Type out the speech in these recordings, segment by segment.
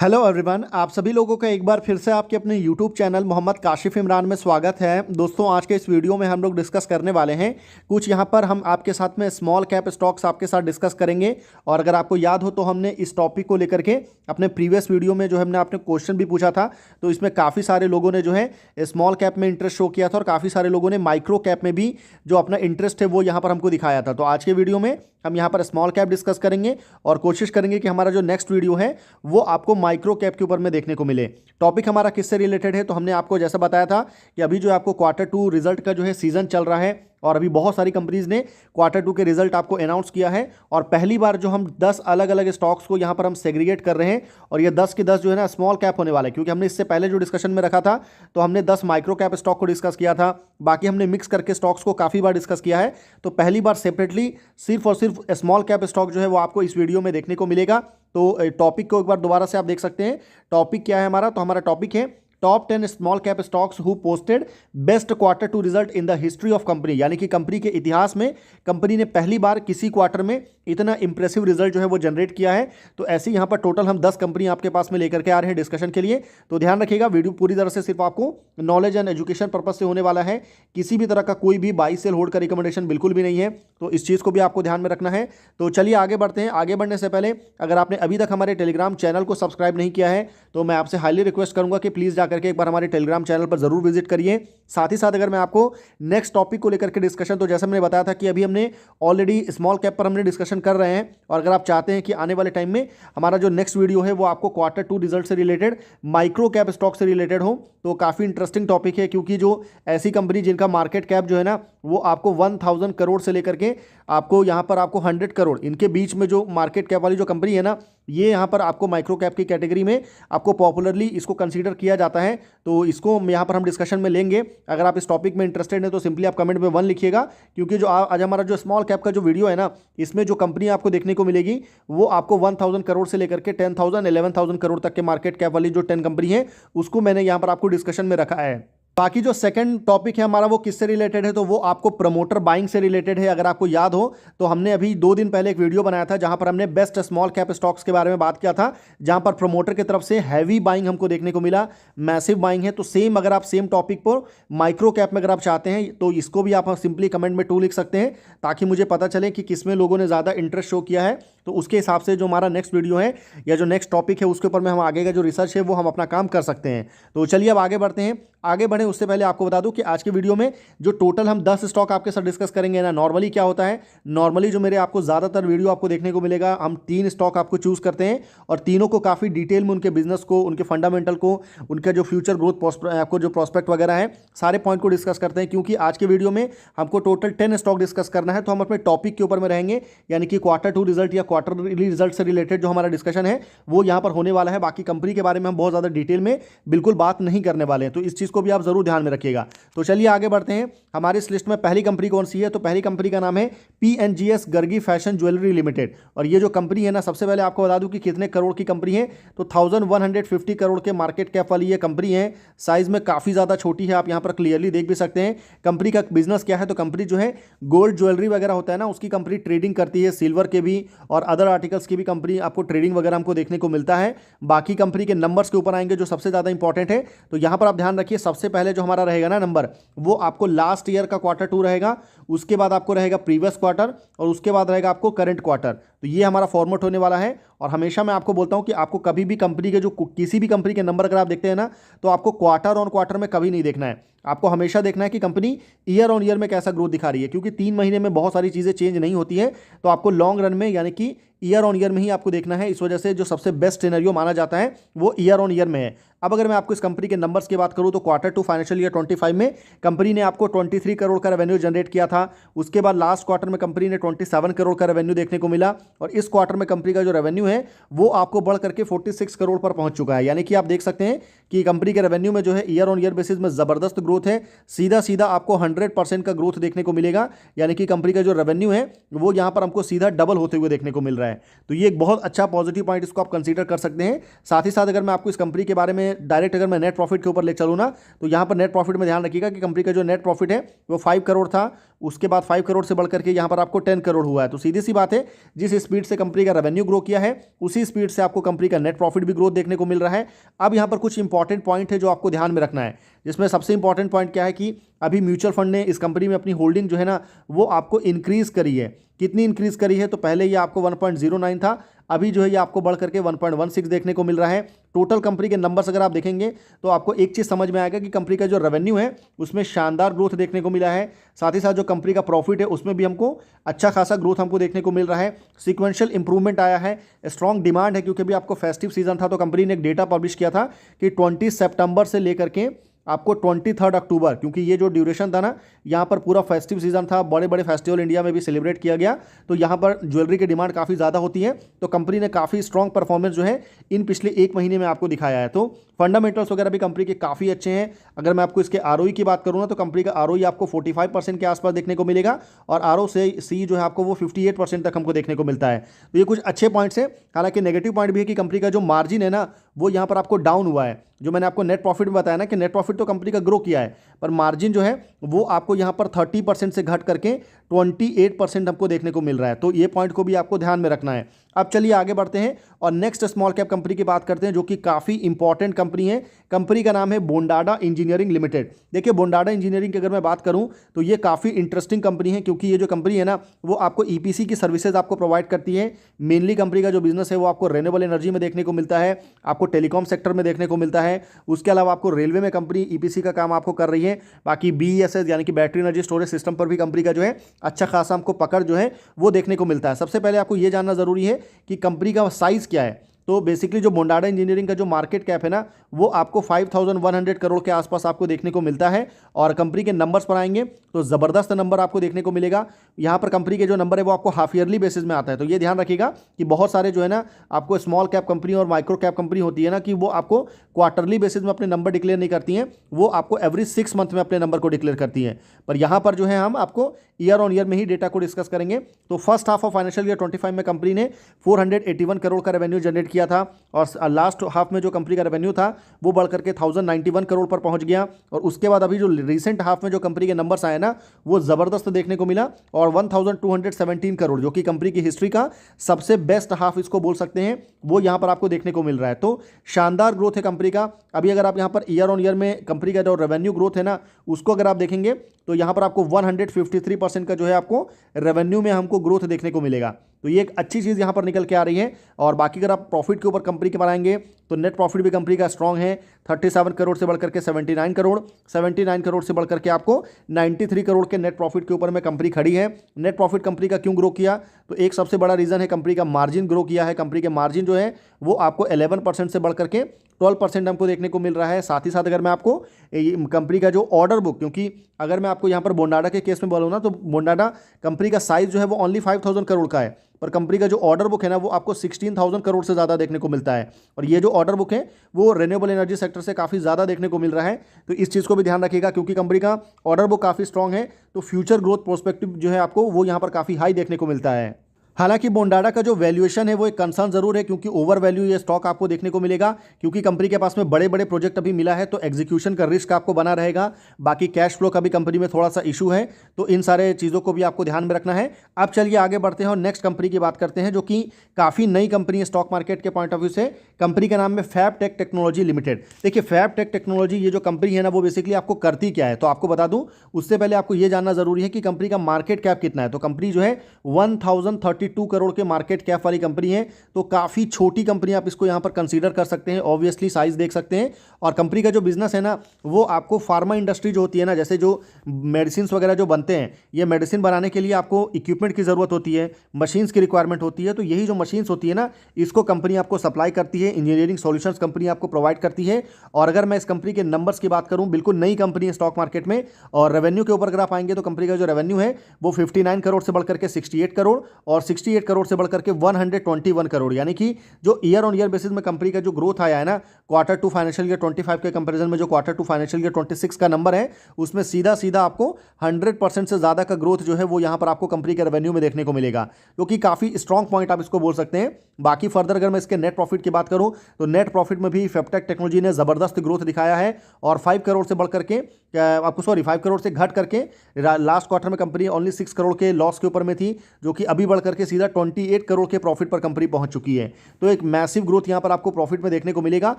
Hello everyone, आप सभी लोगों का एक बार फिर से आपके अपने यूट्यूब चैनल मोहम्मद काशिफ इमरान में स्वागत है। दोस्तों, आज के इस वीडियो में हम लोग डिस्कस करने वाले हैं कुछ यहाँ पर हम आपके साथ में स्मॉल कैप स्टॉक्स आपके साथ डिस्कस करेंगे। और अगर आपको याद हो तो हमने इस टॉपिक को लेकर के अपने प्रीवियस वीडियो में जो हमने आपने क्वेश्चन भी पूछा था, तो इसमें काफ़ी सारे लोगों ने जो है स्मॉल कैप में इंटरेस्ट शो किया था और काफ़ी सारे लोगों ने माइक्रो कैप में भी जो अपना इंटरेस्ट है वो यहाँ पर हमको दिखाया था। तो आज के वीडियो में हम यहाँ पर स्मॉल कैप डिस्कस करेंगे और कोशिश करेंगे कि हमारा जो नेक्स्ट वीडियो है वो आपको माइक्रो कैप के ऊपर में देखने को मिले। टॉपिक हमारा किससे रिलेटेड है, तो हमने आपको जैसा बताया था कि अभी जो आपको Q2 रिजल्ट का जो है सीजन चल रहा है और अभी बहुत सारी कंपनीज ने Q2 के रिजल्ट आपको अनाउंस किया है। और पहली बार जो हम 10 अलग अलग स्टॉक्स को यहाँ पर हम सेग्रीगेट कर रहे हैं और ये 10 के 10 जो है ना स्मॉल कैप होने वाला है, क्योंकि हमने इससे पहले जो डिस्कशन में रखा था तो हमने 10 माइक्रो कैप स्टॉक को डिस्कस किया था, बाकी हमने मिक्स करके स्टॉक्स को काफ़ी बार डिस्कस किया है। तो पहली बार सेपरेटली सिर्फ और सिर्फ स्मॉल कैप स्टॉक जो है वो आपको इस वीडियो में देखने को मिलेगा। तो टॉपिक को एक बार दोबारा से आप देख सकते हैं। टॉपिक क्या है हमारा, तो हमारा टॉपिक है top 10 small cap stocks who posted best Q2 result in the history of company. यानी कि कंपनी के इतिहास में कंपनी ने पहली बार किसी क्वार्टर में इतना इंप्रेसिव रिजल्ट जो है वो जनरेट किया है। तो ऐसे यहाँ पर टोटल हम 10 कंपनी आपके पास में लेकर के आ रहे हैं डिस्कशन के लिए। तो ध्यान रखिएगा, वीडियो पूरी तरह से सिर्फ आपको नॉलेज एंड एजुकेशन पर्पज से होने वाला है। किसी भी तरह का कोई भी बाई सेल होल्ड का रिकमेंडेशन बिल्कुल भी नहीं है, तो इस चीज़ को भी आपको ध्यान में रखना है। तो चलिए आगे बढ़ते हैं। आगे बढ़ने से पहले अगर आपने अभी तक हमारे टेलीग्राम चैनल को सब्सक्राइब नहीं किया है तो मैं आपसे हाईली रिक्वेस्ट करूंगा कि प्लीज़ जाकर के एक बार हमारे टेलीग्राम चैनल पर जरूर विजिट करिए। साथ ही साथ अगर मैं आपको नेक्स्ट टॉपिक को लेकर के डिस्कशन, तो जैसा मैंने बताया था कि अभी हमने ऑलरेडी स्मॉल कैप पर हमने डिस्कशन कर रहे हैं और अगर आप चाहते हैं कि आने वाले टाइम में हमारा जो नेक्स्ट वीडियो है वो आपको Q2 रिजल्ट से रिलेटेड माइक्रो कैप स्टॉक से रिलेटेड हो, तो काफ़ी इंटरेस्टिंग टॉपिक है। क्योंकि जो ऐसी कंपनी जिनका मार्केट कैप जो है ना वो आपको 1000 करोड़ से लेकर के आपको यहाँ पर आपको 100 करोड़, इनके बीच में जो मार्केट कैप वाली जो कंपनी है ना, ये यहाँ पर आपको माइक्रो कैप की कैटेगरी में आपको पॉपुलरली इसको कंसीडर किया जाता है। तो इसको यहाँ पर हम डिस्कशन में लेंगे। अगर आप इस टॉपिक में इंटरेस्टेड हैं तो सिंपली आप कमेंट में 1 लिखिएगा, क्योंकि जो आज हमारा जो स्मॉल कैप का जो वीडियो है ना, इसमें जो कंपनी आपको देखने को मिलेगी वो आपको 1000 करोड़ से लेकर के 10,000 11,000 करोड़ तक के मार्केट कैप वाली जो 10 कंपनी है उसको मैंने यहाँ पर आपको डिस्कशन में रखा है। बाकी जो सेकंड टॉपिक है हमारा वो किससे रिलेटेड है, तो वो आपको प्रमोटर बाइंग से रिलेटेड है। अगर आपको याद हो तो हमने अभी 2 दिन पहले एक वीडियो बनाया था जहां पर हमने बेस्ट स्मॉल कैप स्टॉक्स के बारे में बात किया था, जहां पर प्रमोटर की तरफ से हैवी बाइंग हमको देखने को मिला, मैसिव बाइंग है। तो सेम अगर आप सेम टॉपिक पर माइक्रो कैप में अगर आप चाहते हैं तो इसको भी आप सिंपली कमेंट में 2 लिख सकते हैं, ताकि मुझे पता चले कि किसमें लोगों ने ज़्यादा इंटरेस्ट शो किया है। तो उसके हिसाब से जो हमारा नेक्स्ट वीडियो है या जो नेक्स्ट टॉपिक है उसके ऊपर में हम आगे का जो रिसर्च है वो हम अपना काम कर सकते हैं। तो चलिए अब आगे बढ़ते हैं। आगे बढ़े उससे पहले आपको बता दूं कि आज के वीडियो में जो टोटल हम 10 स्टॉक आपके साथ डिस्कस करेंगे ना, नॉर्मली क्या होता है, नॉर्मली जो मेरे आपको ज़्यादातर वीडियो आपको देखने को मिलेगा, हम 3 स्टॉक आपको चूज़ करते हैं और तीनों को काफ़ी डिटेल में उनके बिजनेस को, उनके फंडामेंटल को, उनका जो फ्यूचर ग्रोथ आपको जो प्रॉस्पेक्ट वगैरह है सारे पॉइंट को डिस्कस करते हैं। क्योंकि आज के वीडियो में हमको टोटल 10 स्टॉक डिस्कस करना है, तो हम अपने टॉपिक के ऊपर में रहेंगे। यानी कि Q2 रिजल्ट या क्वार्टरली रिजल्ट से रिलेटेड जो हमारा डिस्कशन है वो यहाँ पर होने वाला है। बाकी कंपनी के बारे में हम बहुत ज़्यादा डिटेल में बिल्कुल बात नहीं करने वाले हैं, तो इस चीज़ को भी आप जरूर ध्यान में रखिएगा। तो चलिए आगे बढ़ते हैं। हमारी इस लिस्ट में पहली कंपनी कौन सी है, तो पहली कंपनी का नाम है PNGS Gargi fashion jewellery limited. और ये जो कंपनी है ना, सबसे पहले आपको बता दूं कि कितने करोड़ की कंपनी है, तो 1150 करोड़ के मार्केट कैप वाली ये कंपनी है। साइज में काफ़ी ज़्यादा छोटी है, आप यहाँ पर क्लियरली देख भी सकते हैं। कंपनी का बिजनेस क्या है, तो कंपनी जो है गोल्ड ज्वेलरी वगैरह होता है ना, उसकी कंपनी ट्रेडिंग करती है, सिल्वर के भी और अदर आर्टिकल्स की भी कंपनी आपको ट्रेडिंग वगैरह हमको देखने को मिलता है। बाकी कंपनी के नंबर्स के ऊपर आएंगे जो सबसे ज़्यादा इंपॉर्टेंट है। तो यहाँ पर आप ध्यान रखिए, सबसे पहले जो हमारा रहेगा ना नंबर, वो आपको लास्ट ईयर का Q2 रहेगा, उसके बाद आपको रहेगा प्रीवियस क्वार्टर और उसके बाद रहेगा आपको करंट क्वार्टर। तो ये हमारा फॉर्मेट होने वाला है। और हमेशा मैं आपको बोलता हूं कि आपको कभी भी कंपनी के जो किसी भी कंपनी के नंबर अगर आप देखते हैं ना, तो आपको क्वार्टर ऑन क्वार्टर में कभी नहीं देखना है। आपको हमेशा देखना है कि कंपनी ईयर ऑन ईयर में कैसा ग्रोथ दिखा रही है, क्योंकि 3 महीने में बहुत सारी चीज़ें चेंज नहीं होती है। तो आपको लॉन्ग रन में यानी कि ईयर ऑन ईयर में ही आपको देखना है। इस वजह से जो सबसे बेस्ट सिनेरियो माना जाता है वो ईयर ऑन ईयर में है। अब अगर मैं आपको इस कंपनी के नंबर्स की बात करूं तो Q2 फाइनेंशियल ईयर 25 में कंपनी ने आपको 23 करोड़ का रेवेन्यू जनरेट किया था। उसके बाद लास्ट क्वार्टर में कंपनी ने 27 करोड़ का रेवेन्यू देखने को मिला और इस क्वार्टर में कंपनी का जो रेवेन्यू है वो आपको बढ़ करके 46 करोड़ पर पहुंच चुका है। यानी कि आप देख सकते हैं कि कंपनी के रेवेन्यू में जो है ईयर ऑन ईयर बेसिस में ज़बरदस्त ग्रोथ है। सीधा सीधा आपको 100% का ग्रोथ देखने को मिलेगा। यानी कि कंपनी का जो रेवेन्यू है वो यहाँ पर हमको सीधा डबल होते हुए देखने को मिल रहा है। रहा है। तो ये एक बहुत अच्छा पॉजिटिव पॉइंट, इसको आप कंसीडर कर सकते हैं। साथ ही साथ अगर मैं आपको इस कंपनी के बारे में डायरेक्ट अगर मैं नेट प्रॉफिट के ऊपर ले चलूँ ना, तो यहाँ पर नेट प्रॉफिट में ध्यान रखिएगा कि कंपनी का जो नेट प्रॉफिट है वो 5 करोड़ था, उसके बाद 5 करोड़ से बढ़ करके यहाँ पर आपको 10 करोड़ हुआ है। तो सीधी सी बात है, जिस स्पीड से कंपनी का रेवेन्यू ग्रो किया है उसी स्पीड से आपको कंपनी का नेट प्रॉफिट भी ग्रोथ देखने को मिल रहा है। अब यहाँ पर कुछ इंपॉर्टेंट पॉइंट है जो आपको ध्यान में रखना है, जिसमें सबसे इंपॉर्टेंट पॉइंट क्या है कि अभी म्यूचुअल फंड ने इस कंपनी में अपनी होल्डिंग जो है ना वो आपको इंक्रीज करी है। कितनी इंक्रीज करी है? तो पहले ये आपको 1.09 था, अभी जो है ये आपको बढ़ करके 1.16 देखने को मिल रहा है। टोटल कंपनी के नंबर्स अगर आप देखेंगे तो आपको एक चीज़ समझ में आएगा कि कंपनी का जो रेवेन्यू है उसमें शानदार ग्रोथ देखने को मिला है। साथ ही साथ जो कंपनी का प्रॉफिट है उसमें भी हमको अच्छा खासा ग्रोथ हमको देखने को मिल रहा है। सिक्वेंशियल इंप्रूवमेंट आया है, स्ट्रॉन्ग डिमांड है, क्योंकि अभी आपको फेस्टिव सीजन था तो कंपनी ने एक डेटा पब्लिश किया था कि 20 सितंबर से लेकर के आपको 23 अक्टूबर, क्योंकि ये जो ड्यूरेशन था ना यहाँ पर पूरा फेस्टिव सीजन था, बड़े बड़े फेस्टिवल इंडिया में भी सेलिब्रेट किया गया, तो यहाँ पर ज्वेलरी की डिमांड काफ़ी ज़्यादा होती है। तो कंपनी ने काफ़ी स्ट्रॉन्ग परफॉर्मेंस जो है इन पिछले एक महीने में आपको दिखाया है। तो फंडामेंटल्स वगैरह भी कंपनी के काफ़ी अच्छे हैं। अगर मैं आपको इसके आरओई की बात करूँ ना, तो कंपनी का आरओई आपको 45% के आसपास देखने को मिलेगा और आरओसी जो है आपको वो 58% तक हमको देखने को मिलता है। तो ये कुछ अच्छे पॉइंट्स हैं। हालांकि नेगेटिव पॉइंट भी है कि कंपनी का जो मार्जिन है ना वो यहाँ पर आपको डाउन हुआ है। जो मैंने आपको नेट प्रॉफिट में बताया ना कि नेट प्रॉफिट तो कंपनी का ग्रो किया है, पर मार्जिन जो है वो आपको यहाँ पर 30% से घट करके 28% हमको देखने को मिल रहा है। तो ये पॉइंट को भी आपको ध्यान में रखना है। अब चलिए आगे बढ़ते हैं और नेक्स्ट स्मॉल कैप कंपनी की बात करते हैं, जो कि काफ़ी इंपॉर्टेंट कंपनी है। कंपनी का नाम है बोंडाडा इंजीनियरिंग लिमिटेड। देखिए, बोंडाडा इंजीनियरिंग की अगर मैं बात करूं तो ये काफ़ी इंटरेस्टिंग कंपनी है, क्योंकि ये जो कंपनी है ना वो आपको ईपीसी की सर्विसेज आपको प्रोवाइड करती है। मेनली कंपनी का जो बिजनेस है वो आपको रेन्यूएबल एनर्जी में देखने को मिलता है, आपको टेलीकॉम सेक्टर में देखने को मिलता है। उसके अलावा आपको रेलवे में कंपनी ईपीसी का काम आपको कर रही है। बाकी बीईएसएस यानी कि बैटरी एनर्जी स्टोरेज सिस्टम पर भी कंपनी का जो है अच्छा खासा हमको पकड़ जो है वो देखने को मिलता है। सबसे पहले आपको ये जानना जरूरी है कि कंपनी का साइज क्या है। तो बेसिकली जो बोंडाडा इंजीनियरिंग का जो मार्केट कैप है ना वो आपको 5100 करोड़ के आसपास आपको देखने को मिलता है। और कंपनी के नंबर्स पर आएंगे तो ज़बरदस्त नंबर आपको देखने को मिलेगा। यहाँ पर कंपनी के जो नंबर है वो आपको हाफ ईयरली बेसिस में आता है। तो ये ध्यान रखिएगा कि बहुत सारे जो है ना आपको स्मॉल कैप कंपनी और माइक्रो कैप कंपनी होती है ना कि वो आपको क्वार्टरली बेसिस में अपने नंबर डिक्लेयर नहीं करती हैं, वो आपको एवरी 6 मंथ में अपने नंबर को डिक्लेयर करती हैं। पर यहाँ पर जो है हम आपको ईयर ऑन ईयर में ही डेटा को डिस्कस करेंगे। तो first half of financial year 25 में कंपनी ने 481 करोड़ का रेवेन्यू जनरेट किया था और लास्ट हाफ में जो कंपनी का रेवेन्यू था वो बढ़ करके 1091 करोड़ पर पहुंच गया। और उसके बाद अभी जो रिसेंट हाफ में जो कंपनी के नंबर्स आए ना वो ज़बरदस्त देखने को मिला और 1217 करोड़, जो कि कंपनी की हिस्ट्री का सबसे बेस्ट हाफ इसको बोल सकते हैं, वो यहाँ पर आपको देखने को मिल रहा है। तो शानदार ग्रोथ है कंपनी का। अभी अगर आप यहाँ पर ईयर ऑन ईयर में कंपनी का जो रेवेन्यू ग्रोथ है ना उसको अगर आप देखेंगे तो यहाँ पर आपको 153% का जो है आपको रेवेन्यू में हमको ग्रोथ देखने को मिलेगा। तो ये एक अच्छी चीज़ यहाँ पर निकल के आ रही है। और बाकी अगर आप प्रॉफिट के ऊपर कंपनी के बनाएंगे तो नेट प्रॉफिट भी कंपनी का स्ट्रॉन्ग है, 37 करोड़ से बढ़कर के 79 करोड़, 79 करोड़ से बढ़कर के आपको 93 करोड़ के नेट प्रॉफिट के ऊपर में कंपनी खड़ी है। नेट प्रॉफिट कंपनी का क्यों ग्रो किया? तो एक सबसे बड़ा रीज़न है कंपनी का मार्जिन ग्रो किया है। कंपनी के मार्जिन जो है वो आपको 11% से बढ़कर के 12% हमको देखने को मिल रहा है। साथ ही साथ अगर मैं आपको कंपनी का जो ऑर्डर बुक, क्योंकि अगर मैं आपको यहाँ पर बोंडाडा के केस में बोलूँ ना तो बोंडाडा कंपनी का साइज जो है वो ओनली 5000 करोड़ का है, पर कंपनी का जो ऑर्डर बुक है ना वो आपको 16,000 करोड़ से ज़्यादा देखने को मिलता है। और ये जो ऑर्डर बुक है वो रिन्यूएबल एनर्जी सेक्टर से काफ़ी ज़्यादा देखने को मिल रहा है। तो इस चीज़ को भी ध्यान रखिएगा, क्योंकि कंपनी का ऑर्डर बुक काफ़ी स्ट्रॉन्ग है तो फ्यूचर ग्रोथ प्रोस्पेक्टिव जो है आपको वो यहाँ पर काफ़ी हाई देखने को मिलता है। हालांकि बोंडाडा का जो वैल्यूएशन है वो एक कंसर्न जरूर है, क्योंकि ओवर वैल्यू ये स्टॉक आपको देखने को मिलेगा, क्योंकि कंपनी के पास में बड़े बड़े प्रोजेक्ट अभी मिला है तो एग्जीक्यूशन का रिस्क आपको बना रहेगा। बाकी कैश फ्लो का भी कंपनी में थोड़ा सा इशू है, तो इन सारे चीज़ों को भी आपको ध्यान में रखना है। अब चलिए आगे बढ़ते हैं और नेक्स्ट कंपनी की बात करते हैं, जो कि काफ़ी नई कंपनी है स्टॉक मार्केट के पॉइंट ऑफ व्यू से। कंपनी का नाम है फैबटेक टेक्नोलॉजी लिमिटेड। देखिए, फैबटेक टेक्नोलॉजी ये जो कंपनी है ना वो बेसिकली आपको करती क्या है, तो आपको बता दूं उससे पहले आपको ये जानना जरूरी है कि कंपनी का मार्केट कैप कितना है। तो कंपनी जो है 1032 करोड़ के मार्केट कैप वाली कंपनी है, तो काफ़ी छोटी कंपनी आप इसको यहाँ पर कंसीडर कर सकते हैं। ऑब्वियसली साइज देख सकते हैं। और कंपनी का जो बिजनेस है ना वो आपको फार्मा इंडस्ट्री जो होती है ना, जैसे जो मेडिसिन वगैरह जो बनते हैं, ये मेडिसिन बनाने के लिए आपको इक्विपमेंट की ज़रूरत होती है, मशीन्स की रिक्वायरमेंट होती है। तो यही जो मशीन्स होती है ना इसको कंपनी आपको सप्लाई करती है, इंजीनियरिंग सॉल्यूशंस कंपनी आपको प्रोवाइड करती है। और अगर मैं इस कंपनी के नंबर्स की बात करूँ, बिल्कुल नई कंपनी है स्टॉक मार्केट में। और रेवेन्यू के ऊपर अगर आप आएंगे तो कंपनी का जो रेवेन्यू है वो 59 करोड़ से बढ़कर के 68 करोड़ और 68 करोड़ से बढ़कर के 121 करोड़, यानी कि जो ईयर ऑन ईयर बेसिस में कंपनी का जो ग्रोथ आया है ना, क्वार्टर टू फाइनेंशियल ईयर 25 के कंपैरिजन में जो क्वार्टर टू फाइनेंशियल ईयर 26 का नंबर है, उसमें सीधा सीधा आपको 100% से ज़्यादा का ग्रोथ जो है वो यहाँ पर आपको कंपनी के रेवेन्यू में देखने को मिलेगा, जो कि काफ़ी स्ट्रॉन्ग पॉइंट आप इसको बोल सकते हैं। बाकी फर्दर अगर मैं इसके नेट प्रॉफिट की बात करूं तो नेट प्रॉफिट में भी फेप्टेक टेक्नोलॉजी ने ज़बरदस्त ग्रोथ दिखाया है और 5 करोड़ से बढ़ करके 5 करोड़ से घट करके लास्ट क्वार्टर में कंपनी ओनली 6 करोड़ के लॉस के ऊपर में थी, जो कि अभी बढ़ करके सीधा 28 करोड़ के प्रॉफिट पर कंपनी पहुंच चुकी है। तो एक मैसिव ग्रोथ यहां पर आपको प्रॉफिट में देखने को मिलेगा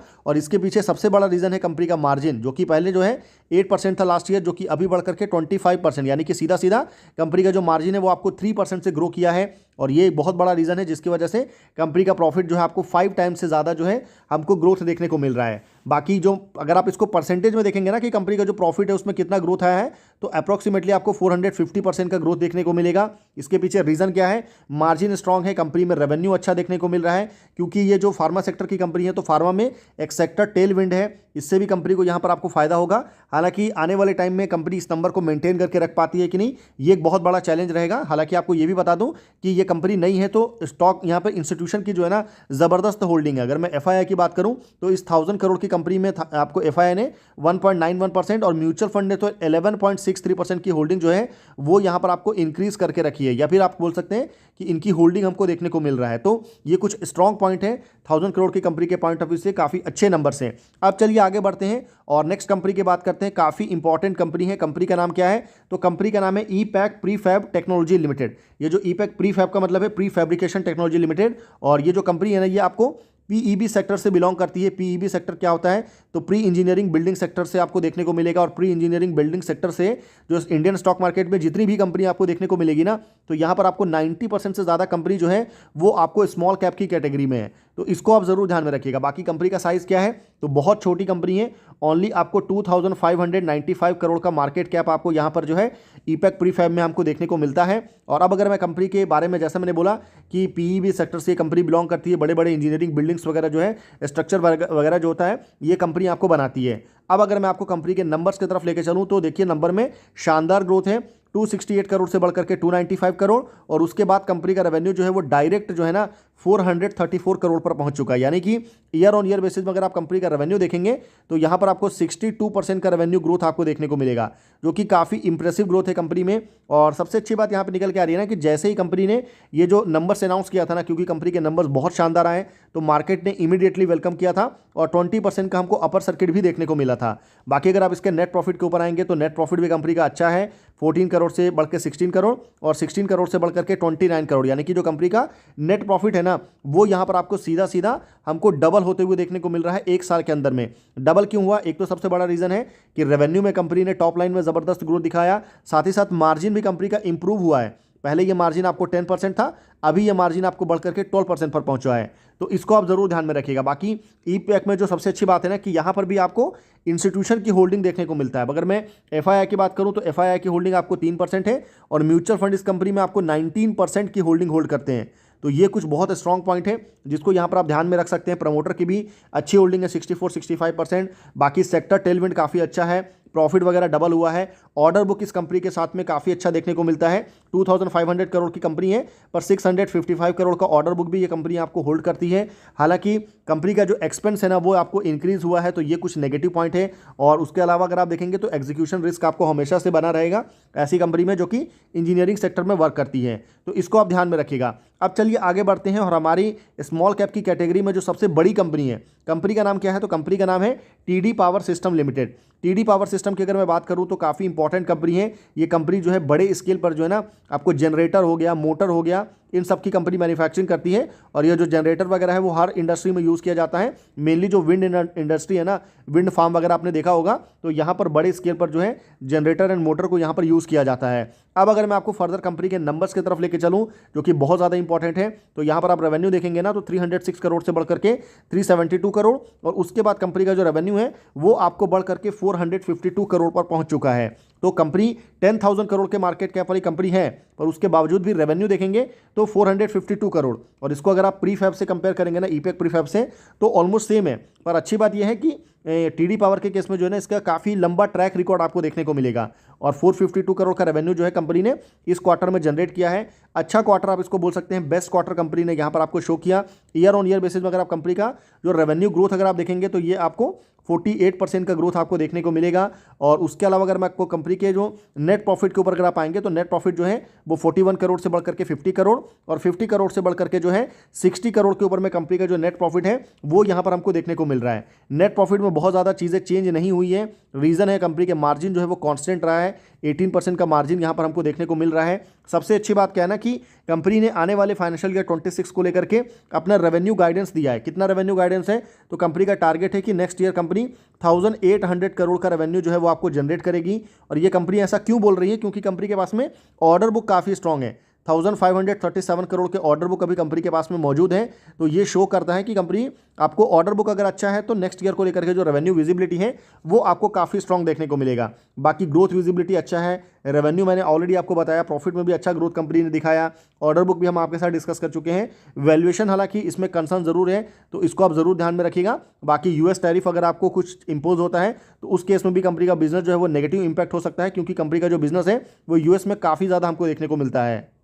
और इसके पीछे सबसे बड़ा रीजन है कंपनी का मार्जिन, जो कि पहले जो है 8% था लास्ट ईयर, जो कि अभी बढ़ करके 25%, यानी कि सीधा सीधा कंपनी का जो मार्जिन है वो आपको 3% से ग्रो किया है और ये बहुत बड़ा रीजन है जिसकी वजह से कंपनी का प्रॉफिट जो है आपको 5 टाइम्स से ज़्यादा जो है हमको ग्रोथ देखने को मिल रहा है। बाकी जो अगर आप इसको परसेंटेज में देखेंगे ना कि कंपनी का जो प्रॉफिट है उसमें कितना ग्रोथ आया है, तो अप्रॉक्सीमेटली आपको 450% का ग्रोथ देखने को मिलेगा। इसके पीछे रीजन क्या है? मार्जिन स्ट्रांग है, कंपनी में रेवेन्यू अच्छा देखने को मिल रहा है, क्योंकि ये जो फार्मा सेक्टर की कंपनी है तो फार्मा में एक सेक्टर टेल विंड है, इससे भी कंपनी को यहाँ पर आपको फायदा होगा। हालांकि आने वाले टाइम में कंपनी इस नंबर को मेंटेन करके रख पाती है कि नहीं, ये एक बहुत बड़ा चैलेंज रहेगा। हालांकि आपको ये भी बता दूं कि ये कंपनी नहीं है तो स्टॉक यहाँ पर इंस्टीट्यूशन की जो है ना ज़बरदस्त होल्डिंग है। अगर मैं एफआईआई की बात करूँ तो इस 1000 करोड़ की कंपनी में आपको एफआईआई ने 1.91% और म्यूचुअल फंड ने तो 11.63% की होल्डिंग जो है वो यहाँ पर आपको इंक्रीज करके रखी है, या फिर आप बोल सकते हैं कि इनकी होल्डिंग हमको देखने को मिल रहा है। तो ये कुछ स्ट्रॉन्ग पॉइंट है 1000 करोड़ की कंपनी के पॉइंट ऑफ व्यू से, काफ़ी अच्छे नंबर्स हैं। अब चलिए आगे बढ़ते हैं और नेक्स्ट कंपनी की बात करते हैं। काफ़ी इंपॉर्टेंट कंपनी है। कंपनी का नाम क्या है? तो कंपनी का नाम है ईपैक प्रीफैब टेक्नोलॉजी लिमिटेड। ये जो ईपैक प्रीफैब का मतलब है प्री फैब्रिकेशन टेक्नोलॉजी लिमिटेड, और ये जो कंपनी है ना ये आपको पीईबी सेक्टर से बिलोंग करती है। पीईबी सेक्टर क्या होता है? तो प्री इंजीनियरिंग बिल्डिंग सेक्टर से आपको देखने को मिलेगा, और प्री इंजीनियरिंग बिल्डिंग सेक्टर से जो इंडियन स्टॉक मार्केट में जितनी भी कंपनी आपको देखने को मिलेगी ना, तो यहाँ पर आपको 90% से ज़्यादा कंपनी जो है वो आपको स्मॉल कैप की कैटेगरी में है। तो इसको आप ज़रूर ध्यान में रखिएगा। बाकी कंपनी का साइज़ क्या है? तो बहुत छोटी कंपनी है, ओनली आपको 2595 करोड़ का मार्केट कैप आपको यहाँ पर जो है ईपैक प्रीफैब में हमको देखने को मिलता है। और अब अगर मैं कंपनी के बारे में, जैसा मैंने बोला कि पीईबी सेक्टर से कंपनी बिलोंग करती है, बड़े बड़े इंजीनियरिंग बिल्डिंग्स वगैरह जो है, स्ट्रक्चर वगैरह जो होता है ये कंपनी आपको बनाती है। अब अगर मैं आपको कंपनी के नंबर्स की तरफ लेके चलूँ तो देखिए नंबर में शानदार ग्रोथ है, 268 करोड़ से बढ़कर के 295 करोड़, और उसके बाद कंपनी का रेवेन्यू जो है वो डायरेक्ट जो है ना 434 करोड़ पर पहुंच चुका है। यानी कि ईयर ऑन ईयर बेसिस में अगर आप कंपनी का रेवेन्यू देखेंगे तो यहाँ पर आपको 62% का रेवेन्यू ग्रोथ आपको देखने को मिलेगा, जो कि काफ़ी इंप्रेसिव ग्रोथ है कंपनी में। और सबसे अच्छी बात यहाँ पे निकल के आ रही है ना कि जैसे ही कंपनी ने ये जो नंबर्स अनाउंस किया था ना, क्योंकि कंपनी के नंबर्स बहुत शानदार आए तो मार्केट ने इमीडिएटली वेलकम किया था और 20% का हमको अपर सर्किट भी देखने को मिला था। बाकी अगर आप इसके नेट प्रॉफिट के ऊपर आएंगे तो नेट प्रॉफिट भी कंपनी का अच्छा है, 14 करोड़ से बढ़ के 16 करोड़ और 16 करोड़ से बढ़ करके 29 करोड़, यानी कि जो कंपनी का नेट प्रॉफिट है ना वो यहाँ पर आपको सीधा सीधा हमको डबल होते हुए देखने को मिल रहा है एक साल के अंदर में। डबल क्यों हुआ? एक तो सबसे बड़ा रीजन है कि रेवेन्यू में कंपनी ने टॉप लाइन में ज़बरदस्त ग्रोथ दिखाया, साथ ही साथ मार्जिन भी कंपनी का इंप्रूव हुआ है। पहले ये मार्जिन आपको 10% था, अभी ये मार्जिन आपको बढ़ करके 12% पर पहुंचा है। तो इसको आप जरूर ध्यान में रखिएगा। बाकी ईपैक में जो सबसे अच्छी बात है ना कि यहाँ पर भी आपको इंस्टीट्यूशन की होल्डिंग देखने को मिलता है। अगर मैं एफआईआई की बात करूँ तो एफआईआई की होल्डिंग आपको 3% है और म्यूचुअल फंड इस कंपनी में आपको 19% की होल्डिंग होल्ड करते हैं। तो ये कुछ बहुत स्ट्रॉन्ग पॉइंट है जिसको यहाँ पर आप ध्यान में रख सकते हैं। प्रमोटर की भी अच्छी होल्डिंग है 64-65%। बाकी सेक्टर टेलविंड काफ़ी अच्छा है, प्रॉफिट वगैरह डबल हुआ है। ऑर्डर बुक इस कंपनी के साथ में काफ़ी अच्छा देखने को मिलता है। 2500 करोड़ की कंपनी है पर 655 करोड़ का ऑर्डर बुक भी ये कंपनी आपको होल्ड करती है। हालांकि कंपनी का जो एक्सपेंस है ना वो आपको इंक्रीज हुआ है, तो ये कुछ नेगेटिव पॉइंट है। और उसके अलावा अगर आप देखेंगे तो एग्जीक्यूशन रिस्क आपको हमेशा से बना रहेगा ऐसी कंपनी में जो कि इंजीनियरिंग सेक्टर में वर्क करती है, तो इसको आप ध्यान में रखिएगा। अब चलिए आगे बढ़ते हैं और हमारी स्मॉल कैप की कैटेगरी में जो सबसे बड़ी कंपनी है, कंपनी का नाम क्या है? तो कंपनी का नाम है TD power system limited. TD power system की अगर मैं बात करूं तो काफ़ी इंपॉर्टेंट कंपनी है। ये कंपनी जो है बड़े स्केल पर जो है ना आपको जनरेटर हो गया, मोटर हो गया, इन सब की कंपनी मैन्युफैक्चरिंग करती है। और ये जो जनरेटर वगैरह है वो हर इंडस्ट्री में यूज़ किया जाता है। मेनली जो विंड इंडस्ट्री है ना, विंड फार्म वगैरह आपने देखा होगा, तो यहाँ पर बड़े स्केल पर जो है जनरेटर एंड मोटर को यहाँ पर यूज़ किया जाता है। अब अगर मैं आपको फर्दर कंपनी के नंबर्स की तरफ लेके चलूँ जो कि बहुत ज़्यादा इंपॉर्टेंट है, तो यहाँ पर आप रेवेन्यू देखेंगे ना तो 306 करोड़ से बढ़ करके 372 करोड़, और उसके बाद कंपनी का जो रेवेन्यू है वो आपको बढ़ करके 452 करोड़ पर पहुँच चुका है। तो कंपनी 10,000 करोड़ के मार्केट कैप वाली कंपनी है, पर उसके बावजूद भी रेवेन्यू देखेंगे तो 452 करोड़, और इसको अगर आप प्रीफैब से कंपेयर करेंगे ना, ईपैक प्रीफैब से, तो ऑलमोस्ट सेम है। पर अच्छी बात यह है कि टीडी पावर के केस में जो है ना, इसका काफ़ी लंबा ट्रैक रिकॉर्ड आपको देखने को मिलेगा, और 452 करोड़ का रेवेन्यू जो है कंपनी ने इस क्वार्टर में जनरेट किया है। अच्छा क्वार्टर आप इसको बोल सकते हैं, बेस्ट क्वार्टर कंपनी ने यहाँ पर आपको शो किया। ईयर ऑन ईयर बेसिस में अगर आप कंपनी का जो रेवेन्यू ग्रोथ अगर आप देखेंगे तो ये आपको 48% का ग्रोथ आपको देखने को मिलेगा। और उसके अलावा अगर मैं आपको कंपनी के जो नेट प्रॉफिट के ऊपर अगर आप आएंगे तो नेट प्रॉफिट जो है वो 41 करोड़ से बढ़कर के 50 करोड़, और 50 करोड़ से बढ़कर के जो है 60 करोड़ के ऊपर में कंपनी का जो नेट प्रॉफिट है वो यहाँ पर हमको देखने को मिल रहा है। नेट प्रॉफिट में बहुत ज़्यादा चीज़ें चेंज नहीं हुई है। रीज़न है कंपनी के मार्जिन जो है वो कॉन्स्टेंट रहा है, 18% का मार्जिन यहाँ पर हमको देखने को मिल रहा है। सबसे अच्छी बात क्या है ना कि कंपनी ने आने वाले फाइनेंशियल ईयर 26 को लेकर के अपना रेवेन्यू गाइडेंस दिया है। कितना रेवेन्यू गाइडेंस है? तो कंपनी का टारगेट है कि नेक्स्ट ईयर कंपनी 1800 करोड़ का रेवेन्यू जो है वो आपको जनरेट करेगी। और ये कंपनी ऐसा क्यों बोल रही है? क्योंकि कंपनी के पास में ऑर्डर बुक काफ़ी स्ट्रांग है। 1537 करोड़ के ऑर्डर बुक अभी कंपनी के पास में मौजूद है। तो ये शो करता है कि कंपनी आपको ऑर्डर बुक अगर अच्छा है तो नेक्स्ट ईयर को लेकर के जो रेवेन्यू विजिबिलिटी है वो आपको काफ़ी स्ट्रांग देखने को मिलेगा। बाकी ग्रोथ विजिबिलिटी अच्छा है, रेवेन्यू मैंने ऑलरेडी आपको बताया, प्रॉफिट में भी अच्छा ग्रोथ कंपनी ने दिखाया, ऑर्डर बुक भी हम आपके साथ डिस्कस कर चुके हैं। वैल्यूएशन हालांकि इसमें कंसर्न जरूर है, तो इसको आप जरूर ध्यान में रखिएगा। बाकी यूएस टैरिफ अगर आपको कुछ इंपोज होता है तो उस केस में भी कंपनी का बिजनेस जो है वो नेगेटिव इंपैक्ट हो सकता है, क्योंकि कंपनी का जो बिजनेस है वो यूएस में काफ़ी ज़्यादा हमको देखने को मिलता है।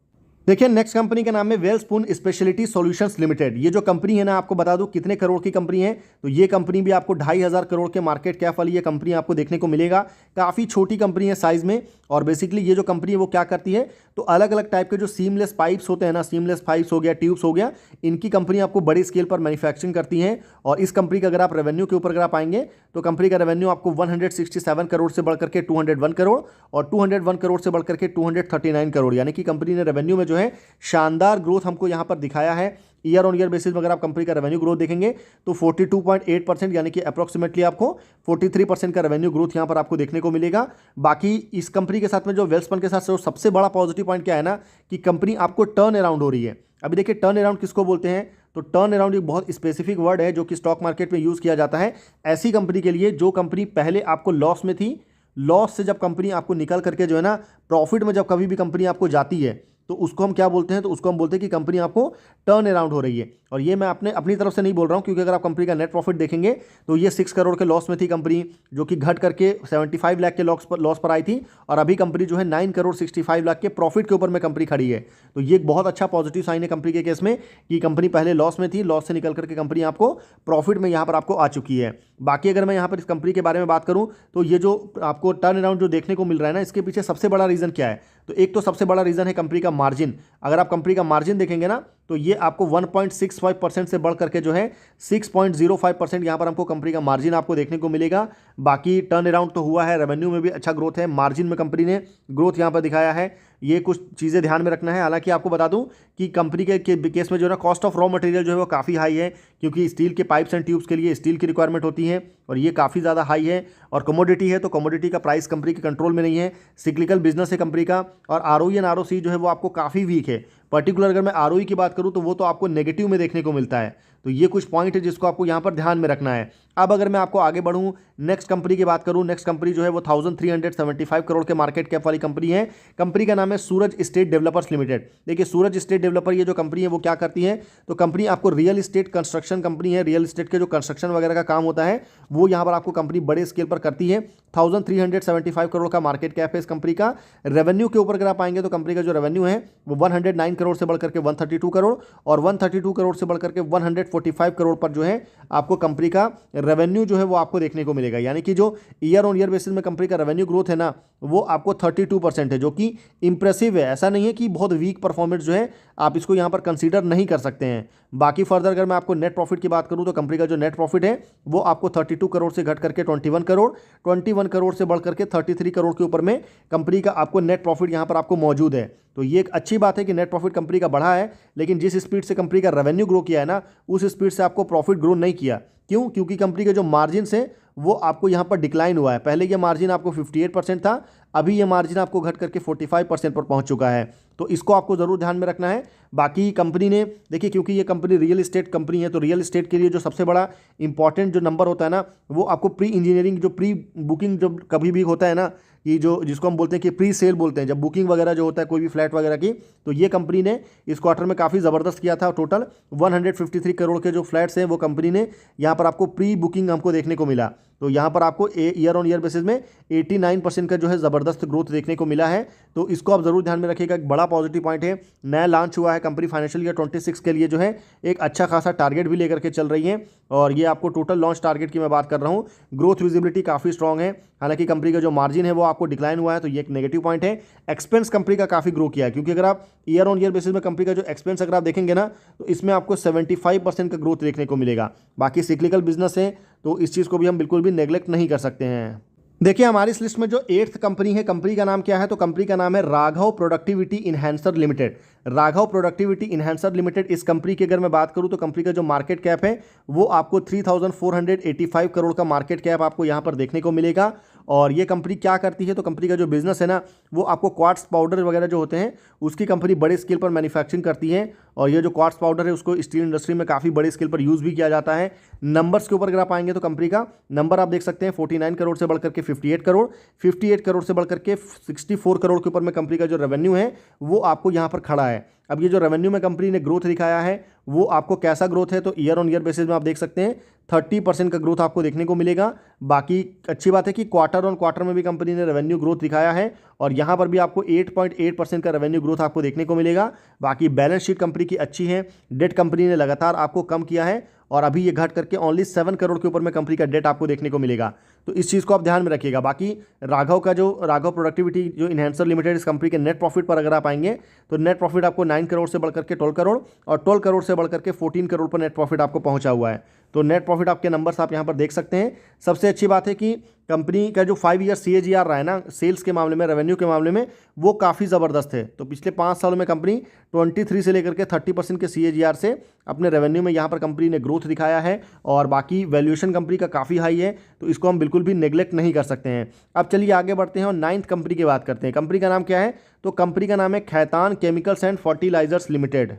देखिए नेक्स्ट कंपनी का नाम है वेलस्पून स्पेशलिटी सॉल्यूशंस लिमिटेड। ये जो कंपनी है ना, आपको बता दूं कितने करोड़ की कंपनी है। तो ये कंपनी भी आपको 2500 करोड़ के मार्केट कैप वाली ये कंपनी आपको देखने को मिलेगा। काफ़ी छोटी कंपनी है साइज में, और बेसिकली ये जो कंपनी है वो क्या करती है, तो अलग अलग टाइप के जो सीमलेस पाइप्स होते हैं ना, सीमलेस पाइप्स हो गया, ट्यूब्स हो गया, इनकी कंपनी आपको बड़ी स्केल पर मैन्युफैक्चरिंग करती है। और इस कंपनी का अगर आप रेवेन्यू के ऊपर अगर आप आएंगे तो कंपनी का रेवेन्यू आपको 167 करोड़ से बढ़कर के 201 करोड़, और 201 करोड़ से बढ़कर के 239 करोड़, यानी कि कंपनी ने रेवेन्यू में जो है शानदार ग्रोथ हमको यहां पर दिखाया है। ईयर ऑन ईयर बेसिस में अगर आप कंपनी का रेवेन्यू ग्रोथ देखेंगे तो 42.8%, यानी कि अप्रॉक्सीमेटली आपको 43% का रेवेन्यू ग्रोथ यहां पर आपको देखने को मिलेगा। बाकी इस कंपनी के साथ में जो वेलस्पन के साथ सबसे बड़ा पॉजिटिव पॉइंट क्या है ना, कि कंपनी आपको टर्न अराउंड हो रही है। अभी देखिए टर्न अराउंड किसको बोलते हैं, तो टर्न अराउंड एक बहुत स्पेसिफिक वर्ड है जो कि स्टॉक मार्केट में यूज़ किया जाता है ऐसी कंपनी के लिए जो कंपनी पहले आपको लॉस में थी, लॉस से जब कंपनी आपको निकल करके जो है ना प्रॉफिट में जब कभी भी कंपनी आपको जाती है तो उसको हम क्या बोलते हैं, तो उसको हम बोलते हैं कि कंपनी आपको टर्न अराउंड हो रही है। और ये मैं अपनी तरफ से नहीं बोल रहा हूँ, क्योंकि अगर आप कंपनी का नेट प्रॉफिट देखेंगे तो ये 6 करोड़ के लॉस में थी कंपनी, जो कि घट करके 75 लाख के लॉस पर आई थी, और अभी कंपनी जो है 9 करोड़ 65 लाख के प्रॉफिट के ऊपर में कंपनी खड़ी है। तो ये एक बहुत अच्छा पॉजिटिव साइन है कंपनी के केस में कि कंपनी पहले लॉस में थी, लॉस से निकल करके कंपनी आपको प्रॉफिट में यहाँ पर आपको आ चुकी है। बाकी अगर मैं यहाँ पर इस कंपनी के बारे में बात करूँ तो ये जो आपको टर्न अराउंड जो देखने को मिल रहा है ना, इसके पीछे सबसे बड़ा रीज़न क्या है, तो एक तो सबसे बड़ा रीज़न है कंपनी का मार्जिन। अगर आप कंपनी का मार्जिन देखेंगे ना तो ये आपको 1.65% से बढ़ करके जो है 6.05% यहाँ पर हमको कंपनी का मार्जिन आपको देखने को मिलेगा। बाकी टर्न अराउंड तो हुआ है, रेवेन्यू में भी अच्छा ग्रोथ है, मार्जिन में कंपनी ने ग्रोथ यहाँ पर दिखाया है। ये कुछ चीज़ें ध्यान में रखना है। हालांकि आपको बता दूं कि कंपनी के केस में जो है ना कॉस्ट ऑफ रॉ मटेरियल जो है वो काफ़ी हाई है, क्योंकि स्टील के पाइप्स एंड ट्यूब्स के लिए स्टील की रिक्वायरमेंट होती है और ये काफ़ी ज़्यादा हाई है। और कमोडिटी है तो कमोडिटी का प्राइस कंपनी के कंट्रोल में नहीं है, सिक्लिकल बिजनेस है कंपनी का। और आरओई एंड आरओसी जो है वो आपको काफ़ी वीक है। पर्टिकुलर अगर मैं आरओई की बात करूं तो वो तो आपको नेगेटिव में देखने को मिलता है। तो ये कुछ पॉइंट है जिसको आपको यहाँ पर ध्यान में रखना है। अब अगर मैं आपको आगे बढ़ूँ, नेक्स्ट कंपनी की बात करूँ, नेक्स्ट कंपनी जो है वो 1375 करोड़ के मार्केट कैप वाली कंपनी है। कंपनी का नाम है सूरज स्टेट डेवलपर्स लिमिटेड। देखिए सूरज स्टेट डेवलपर ये जो कंपनी है वो क्या करती है, तो कंपनी आपको रियल इस्टेट कंस्ट्रक्शन कंपनी है। रियल इस्टेट के जो कंस्ट्रक्शन वगैरह का काम होता है वो यहाँ पर आपको कंपनी बड़े स्केल पर करती है। 1375 करोड़ का मार्केट कैप है इस कंपनी का। रेवेन्यू के ऊपर अगर आप आएंगे तो कंपनी का जो रेवेन्यू है वो 109 करोड़ से बढ़कर के 132 करोड़, और 132 करोड़ से बढ़कर के 145 करोड़ पर जो है आपको कंपनी का रेवेन्यू जो है वो आपको देखने को मिलेगा। यानी कि जो ईयर ऑन ईयर बेसिस में कंपनी का रेवेन्यू ग्रोथ है ना वो आपको 32% है, जो कि इंप्रेसिव है। ऐसा नहीं है कि बहुत वीक परफॉर्मेंस जो है आप इसको यहाँ पर कंसीडर नहीं कर सकते हैं। बाकी फर्दर अगर मैं आपको नेट प्रॉफिट की बात करूँ तो कंपनी का जो नेट प्रॉफिट है वो आपको 32 करोड़ से घट करके 21 करोड़, 21 करोड़ से बढ़ करके 33 करोड़ के ऊपर में कंपनी का आपको नेट प्रॉफिट यहाँ पर आपको मौजूद है। तो ये एक अच्छी बात है कि नेट प्रॉफिट कंपनी का बढ़ा है, लेकिन जिस स्पीड से कंपनी का रेवेन्यू ग्रो किया है ना उस स्पीड से आपको प्रॉफिट ग्रो नहीं किया। क्यों? क्योंकि कंपनी के जो मार्जिन है वो आपको यहाँ पर डिक्लाइन हुआ है। पहले ये मार्जिन आपको 58% था, अभी ये मार्जिन आपको घट करके 45% पर पहुंच चुका है। तो इसको आपको ज़रूर ध्यान में रखना है। बाकी कंपनी ने देखिए, क्योंकि ये कंपनी रियल इस्टेट कंपनी है, तो रियल इस्टेट के लिए जो सबसे बड़ा इंपॉर्टेंट जो नंबर होता है ना, वो आपको प्री इंजीनियरिंग, जो प्री बुकिंग जब कभी भी होता है ना, ये जो जिसको हम बोलते हैं कि प्री सेल बोलते हैं, जब बुकिंग वगैरह जो होता है कोई भी फ्लैट वगैरह की, तो ये कंपनी ने इस क्वार्टर में काफ़ी ज़बरदस्त किया था। टोटल 153 करोड़ के जो फ्लैट्स हैं वो कंपनी ने यहाँ पर आपको प्री बुकिंग हमको देखने को मिला। तो यहाँ पर आपको ईयर ऑन ईयर बेसिस में 89% का जो है ज़बरदस्त ग्रोथ देखने को मिला है। तो इसको आप ज़रूर ध्यान में रखिएगा, एक बड़ा पॉजिटिव पॉइंट है। नया लॉन्च हुआ है कंपनी, फाइनेंशियल ईयर 26 के लिए जो है एक अच्छा खासा टारगेट भी लेकर के चल रही है। और ये आपको टोटल लॉन्च टारगेट की मैं बात कर रहा हूँ, ग्रोथ विजिबिलिटी काफ़ी स्ट्रॉग है। हालांकि कंपनी का जो मार्जिन है वो आपको डिक्लाइन हुआ है, तो ये एक नेगेटिव पॉइंट है। एक्सपेंस कंपनी का काफ़ी ग्रो किया है, क्योंकि अगर आप ईयर ऑन ईयर बेसिस में कंपनी का जो एक्सपेंस अगर आप देखेंगे ना, तो इसमें आपको 75% का ग्रोथ देखने को मिलेगा। बाकी सिक्लिकल बिजनेस है, तो इस चीज़ को भी हम बिल्कुल भी नेग्लेक्ट नहीं कर सकते हैं। देखिए, हमारी इस लिस्ट में जो 8th कंपनी है, कंपनी का नाम क्या है? तो कंपनी का नाम है Raghav productivity enhancer limited. Raghav productivity enhancer limited, इस कंपनी की अगर मैं बात करूं तो कंपनी का जो मार्केट कैप है वो आपको 3485 करोड़ का मार्केट कैप आपको यहां पर देखने को मिलेगा। और ये कंपनी क्या करती है? तो कंपनी का जो बिजनेस है ना, वो आपको क्वार्ट्स पाउडर वगैरह जो होते हैं उसकी कंपनी बड़े स्केल पर मैन्युफैक्चरिंग करती है। और ये जो क्वार्ट्स पाउडर है उसको स्टील इंडस्ट्री में काफ़ी बड़े स्केल पर यूज़ भी किया जाता है। नंबर्स के ऊपर अगर आप आएंगे तो कंपनी का नंबर आप देख सकते हैं, 49 करोड़ से बढ़कर के 58 करोड़, 58 करोड़ से बढ़कर के 64 करोड़ के ऊपर में कंपनी का जो रेवेन्यू है वो आपको यहाँ पर खड़ा है। अब ये जो रेवेन्यू में कंपनी ने ग्रोथ दिखाया है वो आपको कैसा ग्रोथ है? तो ईयर ऑन ईयर बेसिस में आप देख सकते हैं 30% का ग्रोथ आपको देखने को मिलेगा। बाकी अच्छी बात है कि क्वार्टर ऑन क्वार्टर में भी कंपनी ने रेवेन्यू ग्रोथ दिखाया है, और यहाँ पर भी आपको 8.8% का रेवेन्यू ग्रोथ आपको देखने को मिलेगा। बाकी बैलेंस शीट कंपनी की अच्छी है, डेट कंपनी ने लगातार आपको कम किया है, और अभी ये घट करके ओनली 7 करोड़ के ऊपर में कंपनी का डेट आपको देखने को मिलेगा। तो इस चीज़ को आप ध्यान में रखिएगा। बाकी राघव प्रोडक्टिविटी जो इनहैंसर लिमिटेड, इस कंपनी के नेट प्रॉफिट पर अगर आप आएंगे तो नेट प्रॉफिट आपको 9 करोड़ से बढ़कर के 12 करोड़, और 12 करोड़ से बढ़कर के 14 करोड़ पर नेट प्रॉफिट आपको पहुंचा हुआ है। तो नेट प्रॉफिट आपके नंबर्स आप यहाँ पर देख सकते हैं। सबसे अच्छी बात है कि कंपनी का जो 5 ईयर CAGR रहा है ना, सेल्स के मामले में, रेवेन्यू के मामले में, वो काफ़ी ज़बरदस्त है। तो पिछले 5 सालों में कंपनी 23 से लेकर के 30% के CAGR से अपने रेवेन्यू में यहाँ पर कंपनी ने ग्रोथ दिखाया है। और बाकी वैल्यूएशन कंपनी का काफ़ी हाई है, तो इसको हम बिल्कुल भी नेग्लेक्ट नहीं कर सकते हैं। अब चलिए आगे बढ़ते हैं और 9th कंपनी की बात करते हैं। कंपनी का नाम क्या है? तो कंपनी का नाम है Khaitan chemicals and fertilizers limited.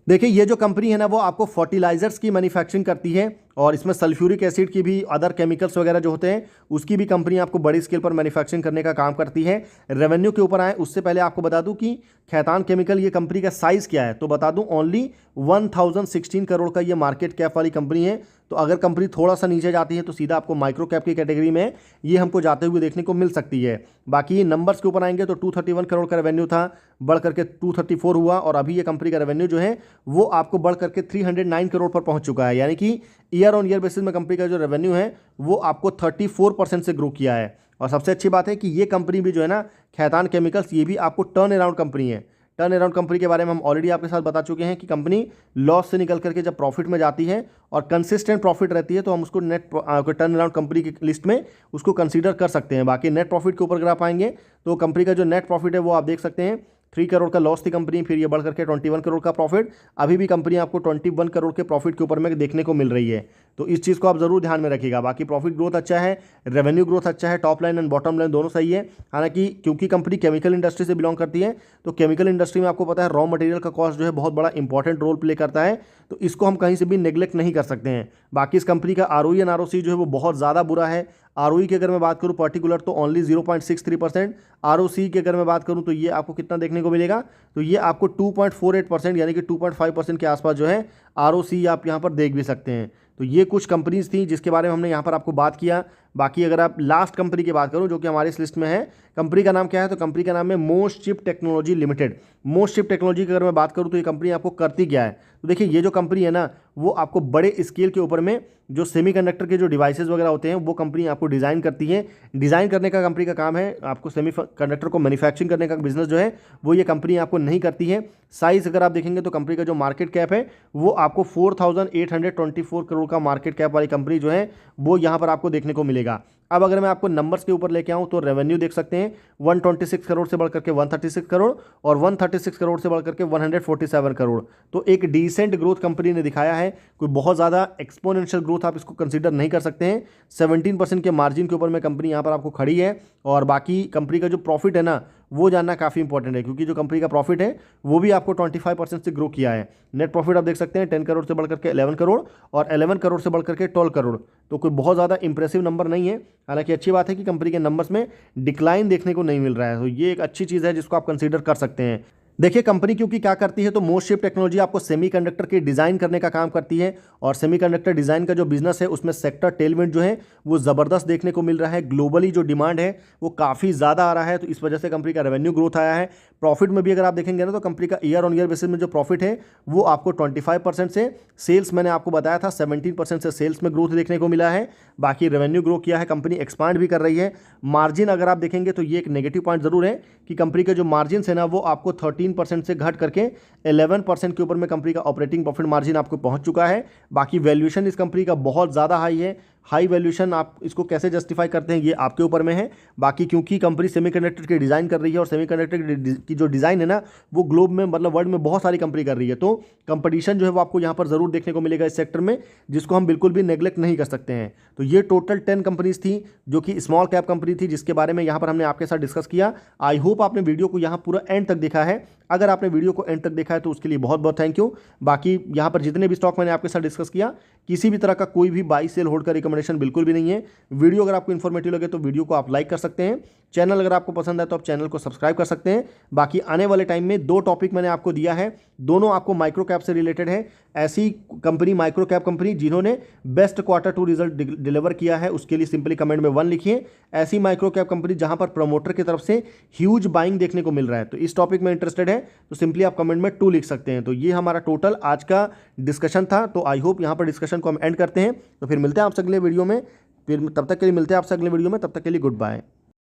देखिए, ये जो कंपनी है ना, वो आपको फर्टिलाइजर्स की मैन्युफैक्चरिंग करती है, और इसमें सल्फ्यूरिक एसिड की भी, अदर केमिकल्स वगैरह जो होते हैं उसकी भी कंपनी आपको बड़ी स्केल पर मैन्युफैक्चरिंग करने का काम करती है। रेवेन्यू के ऊपर आए उससे पहले आपको बता दूं कि खैतान केमिकल, ये कंपनी का साइज़ क्या है? तो बता दूं, ओनली 1016 करोड़ का ये मार्केट कैप वाली कंपनी है। तो अगर कंपनी थोड़ा सा नीचे जाती है तो सीधा आपको माइक्रो कैप की कैटेगरी में ये हमको जाते हुए देखने को मिल सकती है। बाकी नंबर्स के ऊपर आएंगे तो 231 करोड़ का रेवेन्यू था, बढ़ करके 234 हुआ, और अभी ये कंपनी का रेवेन्यू जो है वो आपको बढ़ करके 309 करोड़ पर पहुंच चुका है। यानी कि ईयर ऑन ईयर बेसिस में कंपनी का जो रेवेन्यू है वो आपको 34% से ग्रो किया है। और सबसे अच्छी बात है कि ये कंपनी भी जो है ना, खैतान केमिकल्स, ये भी आपको टर्न अराउंड कंपनी है। टर्न अराउंड कंपनी के बारे में हम ऑलरेडी आपके साथ बता चुके हैं कि कंपनी लॉस से निकल करके जब प्रॉफिट में जाती है और कंसिस्टेंट प्रॉफिट रहती है तो हम उसको टर्न अराउंड कंपनी की लिस्ट में उसको कंसीडर कर सकते हैं। बाकी नेट प्रॉफिट के ऊपर अगर आप आएंगे तो कंपनी का जो नेट प्रॉफिट है वो आप देख सकते हैं, 3 करोड़ का लॉस थी कंपनी, फिर ये बढ़ करके 21 करोड़ का प्रॉफिट, अभी भी कंपनी आपको 21 करोड़ के प्रॉफिट के ऊपर में देखने को मिल रही है। तो इस चीज़ को आप जरूर ध्यान में रखिएगा। बाकी प्रॉफिट ग्रोथ अच्छा है, रेवेन्यू ग्रोथ अच्छा है, top line and bottom line दोनों सही है। हालांकि क्योंकि कंपनी केमिकल इंडस्ट्री से बिलोंग करती है, तो केमिकल इंडस्ट्री में आपको पता है रॉ मटेरियल का कॉस्ट जो है बहुत बड़ा इंपॉर्टेंट रोल प्ले करता है, तो इसको हम कहीं से भी नेग्लेक्ट नहीं कर सकते हैं। बाकी इस कंपनी का ROE एंड ROC जो है वो बहुत ज़्यादा बुरा है। ROE की अगर मैं बात करूं पर्टिकुलर तो ओनली 0.63%, ROC की अगर मैं बात करूं तो ये आपको कितना देखने को मिलेगा? तो ये आपको 2.48% यानी कि 2.5% के आसपास जो है ROC आप यहाँ पर देख भी सकते हैं। तो ये कुछ कंपनीज थी जिसके बारे में हमने यहाँ पर आपको बात किया। बाकी अगर आप लास्ट कंपनी की बात करूं जो कि हमारी इस लिस्ट में है, कंपनी का नाम क्या है? तो कंपनी का नाम है most chip technology limited. Most chip technology की अगर मैं बात करूं तो ये कंपनी आपको करती क्या है? तो देखिए, ये जो कंपनी है ना, वो आपको बड़े स्केल के ऊपर में जो सेमीकंडक्टर के जो डिवाइसेस वगैरह होते हैं वो कंपनी आपको डिज़ाइन करती है। डिज़ाइन करने का कंपनी का काम है, आपको सेमीकंडक्टर को मैन्युफैक्चरिंग करने का बिजनेस जो है वो ये कंपनी आपको नहीं करती है। साइज़ अगर आप देखेंगे तो कंपनी का जो मार्केट कैप है वो आपको 4824 करोड़ का मार्केट कैप वाली कंपनी जो है वो यहाँ पर आपको देखने को मिलेगी। मिलेगा। अब अगर मैं आपको नंबर्स के ऊपर लेके आऊँ तो रेवेन्यू देख सकते हैं 126 करोड़ से बढ़कर के 136 करोड़ और 136 करोड़ से बढ़कर के 147 करोड़। तो एक डिसेंट ग्रोथ कंपनी ने दिखाया है, कोई बहुत ज़्यादा एक्सपोनेंशियल ग्रोथ आप इसको कंसीडर नहीं कर सकते हैं। 17% के मार्जिन के ऊपर में कंपनी यहाँ पर आपको खड़ी है। और बाकी कंपनी का जो प्रॉफिट है ना, वो जानना काफ़ी इंपॉर्टेंट है, क्योंकि जो कंपनी का प्रॉफिट है वो भी आपको 25% से ग्रो किया है। नेट प्रॉफिट आप देख सकते हैं 10 करोड़ से बढ़कर के 11 करोड़ और 11 करोड़ से बढ़कर के 12 करोड़। तो कोई बहुत ज़्यादा इंप्रेसिव नंबर नहीं है। हालांकि अच्छी बात है कि कंपनी के नंबर्स में डिक्लाइन देखने को नहीं मिल रहा है, तो ये एक अच्छी चीज़ है जिसको आप कंसीडर कर सकते हैं। देखिए कंपनी क्योंकि क्या करती है, तो मोस्ट शिप टेक्नोलॉजी आपको सेमीकंडक्टर की डिज़ाइन करने का काम करती है। और सेमीकंडक्टर डिज़ाइन का जो बिजनेस है उसमें सेक्टर टेलविंड जो है वो ज़बरदस्त देखने को मिल रहा है। ग्लोबली जो डिमांड है वो काफ़ी ज़्यादा आ रहा है, तो इस वजह से कंपनी का रेवेन्यू ग्रोथ आया है। प्रॉफिट में भी अगर आप देखेंगे ना, तो कंपनी का ईयर ऑन ईयर बेसिस में जो प्रॉफिट है वो आपको 25% से, सेल्स मैंने आपको बताया था 17% से सेल्स में ग्रोथ देखने को मिला है। बाकी रेवेन्यू ग्रो किया है, कंपनी एक्सपांड भी कर रही है। मार्जिन अगर आप देखेंगे तो ये एक नेगेटिव पॉइंट ज़रूर है कि कंपनी के जो मार्जिन है ना वो आपको 13% से घट करके 11% के ऊपर में कंपनी का ऑपरेटिंग प्रॉफिट मार्जिन आपको पहुंच चुका है। बाकी वैल्यूएशन इस कंपनी का बहुत ज़्यादा हाई है। हाई वैल्यूएशन आप इसको कैसे जस्टिफाई करते हैं ये आपके ऊपर में है। बाकी क्योंकि कंपनी सेमीकंडक्टर की डिज़ाइन कर रही है और सेमीकंडक्टर की जो डिज़ाइन है ना वो ग्लोब में, मतलब वर्ल्ड में बहुत सारी कंपनी कर रही है, तो कंपटीशन जो है वो आपको यहाँ पर ज़रूर देखने को मिलेगा इस सेक्टर में, जिसको हम बिल्कुल भी नेग्लेक्ट नहीं कर सकते हैं। तो ये टोटल 10 कंपनीज थी जो कि स्मॉल कैप कंपनी थी, जिसके बारे में यहाँ पर हमने आपके साथ डिस्कस किया। आई होप आपने वीडियो को यहाँ पूरा एंड तक देखा है। अगर आपने वीडियो को एंड तक देखा है तो उसके लिए बहुत बहुत थैंक यू। बाकी यहाँ पर जितने भी स्टॉक मैंने आपके साथ डिस्कस किया, किसी भी तरह का कोई भी बाई सेल होल्ड का रिकमेंडेशन बिल्कुल भी नहीं है। वीडियो अगर आपको इन्फॉर्मेटिव लगे तो वीडियो को आप लाइक कर सकते हैं। चैनल अगर आपको पसंद है तो आप चैनल को सब्सक्राइब कर सकते हैं। बाकी आने वाले टाइम में 2 टॉपिक मैंने आपको दिया है, दोनों आपको माइक्रो कैप से रिलेटेड है। ऐसी कंपनी, माइक्रो कैप कंपनी जिन्होंने बेस्ट Q2 रिजल्ट डिलीवर किया है, उसके लिए सिंपली कमेंट में 1 लिखिए। ऐसी माइक्रो कैप कंपनी जहां पर प्रमोटर की तरफ से ह्यूज बाइंग देखने को मिल रहा है, तो इस टॉपिक में इंटरेस्टेड है तो सिंपली आप कमेंट में 2 लिख सकते हैं। तो ये हमारा टोटल आज का डिस्कशन था। तो आई होप यहाँ पर डिस्कशन को हम एंड करते हैं। तो फिर मिलते हैं आपसे अगले वीडियो में, फिर तब तक के लिए मिलते हैं आपसे अगले वीडियो में, तब तक के लिए गुड बाय।